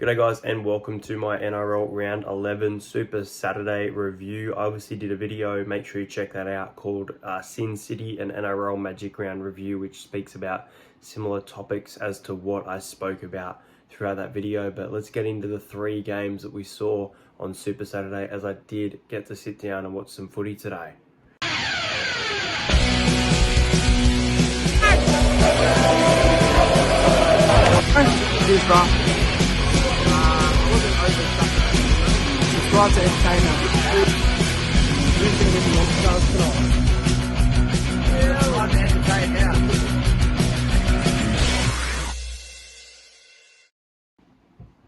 G'day guys and welcome to my NRL Round 11 Super Saturday review. I obviously did a video, make sure you check that out, called Sin City and NRL Magic Round Review, which speaks about similar topics as to what I spoke about throughout that video. But let's get into the three games that we saw on Super Saturday, as I did get to sit down and watch some footy today. Subscribe to Entertainer.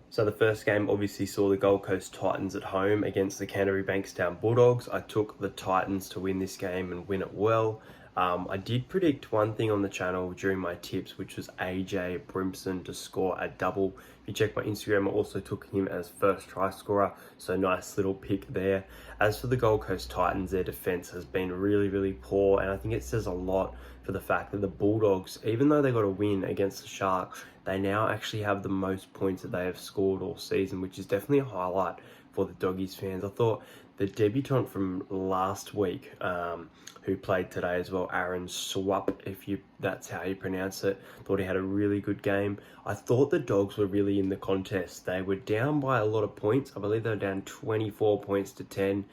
So the first game obviously saw the Gold Coast Titans at home against the Canterbury Bankstown Bulldogs. I took the Titans to win this game and win it well. I did predict one thing on the channel during my tips, which was AJ Brimson to score a double. If you check my Instagram, I also took him as first try scorer, so nice little pick there. As for the Gold Coast Titans, their defense has been really poor, and I think it says a lot for the fact that the Bulldogs, even though they got a win against the Sharks, they now actually have the most points that they have scored all season, which is definitely a highlight for the Doggies fans. I thought the debutant from last week, who played today as well, Aaron Swap, that's how you pronounce it, thought he had a really good game. I thought the Dogs were really in the contest. They were down by a lot of points. I believe they were down 24 points to 10.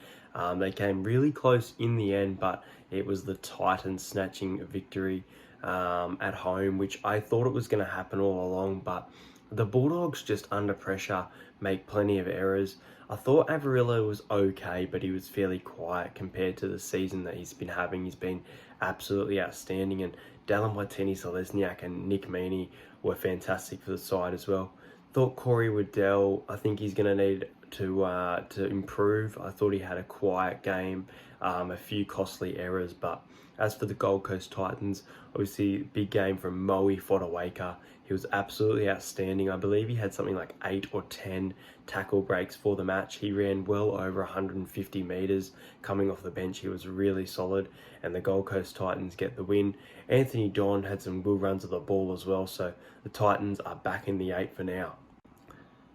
They came really close in the end, but it was the Titans snatching a victory at home, which I thought it was going to happen all along, but the Bulldogs, just under pressure, make plenty of errors. I thought Averillo was okay, but he was fairly quiet compared to the season that he's been having. He's been absolutely outstanding, and Dallin Watene-Selesniak and Nick Meaney were fantastic for the side as well. Thought Corey Waddell, I think he's going to need to improve. I thought he had a quiet game, a few costly errors, but as for the Gold Coast Titans, obviously big game from Moe Fodawaker. He was absolutely outstanding. I believe he had something like 8 or 10 tackle breaks for the match. He ran well over 150 metres coming off the bench. He was really solid, and the Gold Coast Titans get the win. Anthony Don had some good runs of the ball as well, so the Titans are back in the 8 for now.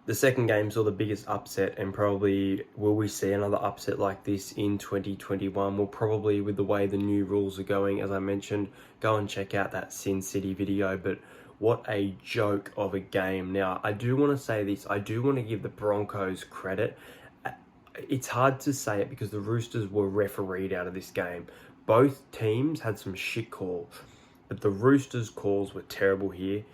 The second game saw the biggest upset, and probably will we see another upset like this in 2021? Well, probably, with the way the new rules are going. As I mentioned, go and check out that Sin City video, but what a joke of a game. Now, I do want to say this. I do want to give the Broncos credit. It's hard to say it because the Roosters were refereed out of this game. Both teams had some shit calls, but the Roosters' calls were terrible here.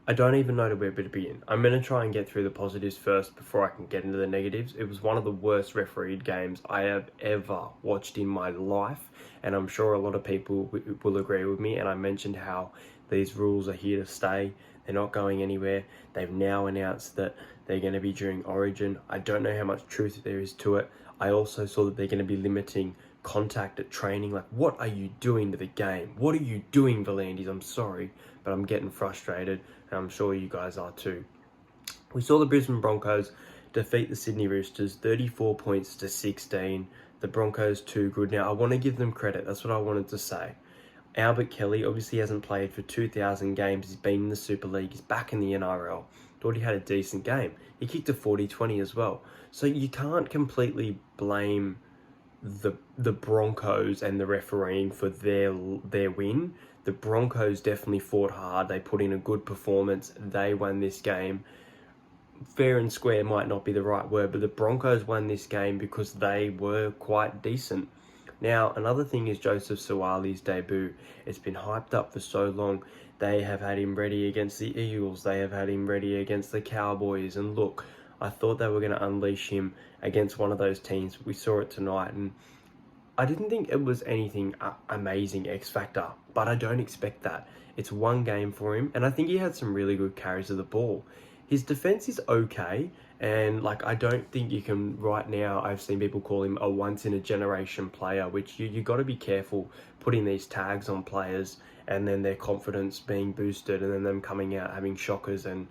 I don't even know where to begin. I'm going to try and get through the positives first before I can get into the negatives. It was one of the worst refereed games I have ever watched in my life, and I'm sure a lot of people will agree with me. And I mentioned how these rules are here to stay. They're not going anywhere. They've now announced that they're going to be during Origin. I don't know how much truth there is to it. I also saw that they're going to be limiting contact at training. Like, what are you doing to the game? What are you doing, Volandis? I'm sorry, but I'm getting frustrated, and I'm sure you guys are too. We saw the Brisbane Broncos defeat the Sydney Roosters 34 points to 16. The Broncos too good. Now, I want to give them credit. That's what I wanted to say. Albert Kelly obviously hasn't played for 2,000 games. He's been in the Super League. He's back in the NRL. Thought he had a decent game. He kicked a 40-20 as well. So you can't completely blame the Broncos and the refereeing for their win. The Broncos definitely fought hard. They put in a good performance. They won this game. Fair and square might not be the right word, but the Broncos won this game because they were quite decent. Now, another thing is Joseph Suaali's debut. It's been hyped up for so long. They have had him ready against the Eagles. They have had him ready against the Cowboys. And look, I thought they were going to unleash him against one of those teams. We saw it tonight, and I didn't think it was anything amazing X Factor, but I don't expect that. It's one game for him, and I think he had some really good carries of the ball. His defense is okay, and I don't think you can, right now, I've seen people call him a once-in-a-generation player, which you got to be careful putting these tags on players and then their confidence being boosted and then them coming out having shockers, and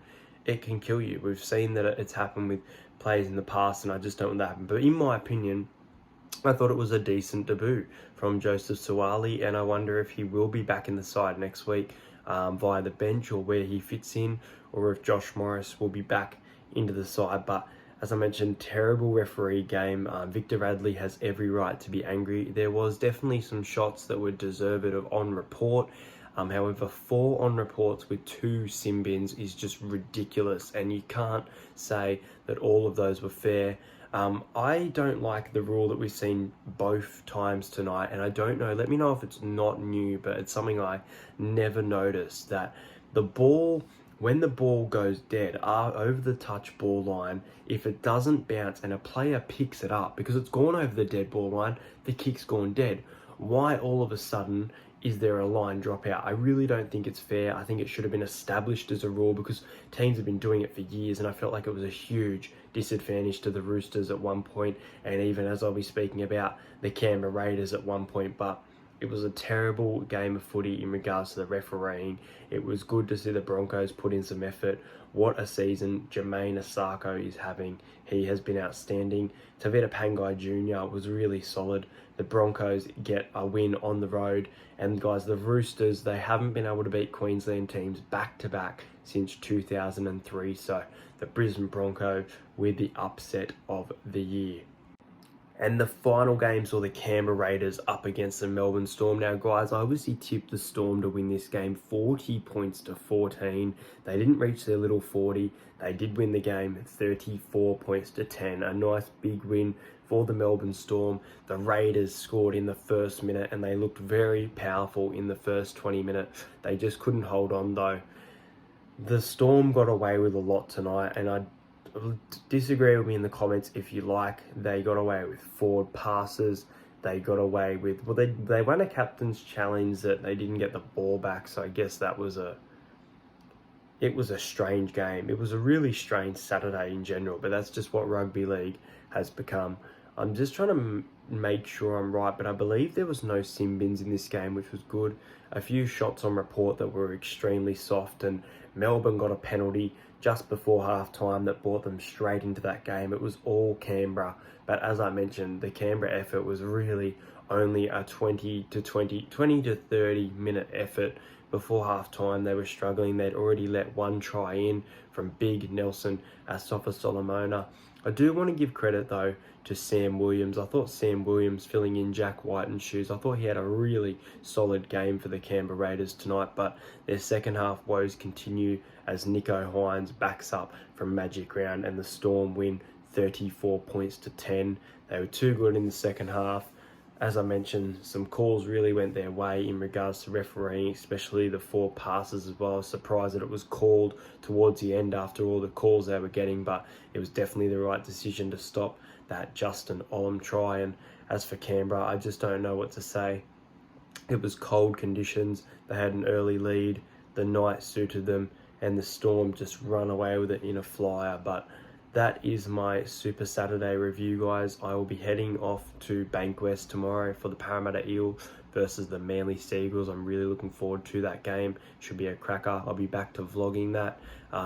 it can kill you. We've seen that it's happened with players in the past, and I just don't want that to happen. But in my opinion, I thought it was a decent debut from Joseph Suaalii, and I wonder if he will be back in the side next week. via the bench or where he fits in, or if Josh Morris will be back into the side. But as I mentioned, terrible referee game. Victor Radley has every right to be angry. There was definitely some shots that were deserved of on report. However, 4 on reports with 2 sin bins is just ridiculous, and you can't say that all of those were fair. I don't like the rule that we've seen both times tonight, and I don't know, let me know if it's not new, but it's something I never noticed, that the ball, when the ball goes dead over the touch ball line, if it doesn't bounce and a player picks it up, because it's gone over the dead ball line, the kick's gone dead. Why all of a sudden is there a line dropout? I really don't think it's fair. I think it should have been established as a rule, because teams have been doing it for years, and I felt like it was a huge disadvantage to the Roosters at one point, and even as I'll be speaking about the Canberra Raiders at one point. But it was a terrible game of footy in regards to the refereeing. It was good to see the Broncos put in some effort. What a season Jermaine Asako is having. He has been outstanding. Tavita Pangai Jr. was really solid. The Broncos get a win on the road. And guys, the Roosters, they haven't been able to beat Queensland teams back-to-back since 2003. So the Brisbane Broncos with the upset of the year. And the final game saw the Canberra Raiders up against the Melbourne Storm. Now, guys, I obviously tipped the Storm to win this game 40 points to 14. They didn't reach their little 40. They did win the game 34 points to 10. A nice big win for the Melbourne Storm. The Raiders scored in the first minute, and they looked very powerful in the first 20 minutes. They just couldn't hold on, though. The Storm got away with a lot tonight, and I disagree with me in the comments if you like. They got away with forward passes. They got away with, well, they won a captain's challenge that they didn't get the ball back, so I guess that was it was a strange game. It was a really strange Saturday in general, but that's just what rugby league has become. I'm just trying to make sure I'm right, but I believe there was no sin bins in this game, which was good. A few shots on report that were extremely soft, and Melbourne got a penalty just before half-time that brought them straight into that game. It was all Canberra, but as I mentioned, the Canberra effort was really only a 20 to 30 minute effort. Before half-time, they were struggling. They'd already let 1 try in from big Nelson Asofa-Solomona. I do want to give credit, though, to Sam Williams. I thought Sam Williams, filling in Jack Whiten's shoes, I thought he had a really solid game for the Canberra Raiders tonight, but their second half woes continue as Nico Hines backs up from Magic Round, and the Storm win 34 points to 10. They were too good in the second half. As I mentioned, some calls really went their way in regards to refereeing, especially the 4 passes as well. I was surprised that it was called towards the end after all the calls they were getting, but it was definitely the right decision to stop that Justin Olam try. And as for Canberra, I just don't know what to say. It was cold conditions. They had an early lead. The night suited them, and the Storm just run away with it in a flyer. But that is my Super Saturday review, guys. I will be heading off to Bankwest tomorrow for the Parramatta Eels versus the Manly Seagulls. I'm really looking forward to that game. Should be a cracker. I'll be back to vlogging that.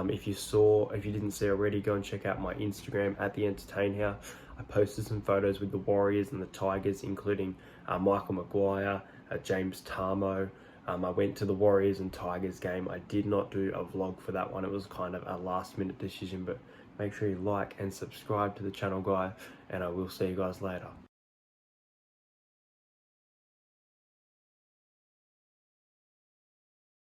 If you didn't see already, go and check out my Instagram at The Entertain House. I posted some photos with the Warriors and the Tigers, including Michael Maguire, James Tarmo. I went to the Warriors and Tigers game. I did not do a vlog for that one. It was kind of a last minute decision, but make sure you like and subscribe to the channel, guys, and I will see you guys later.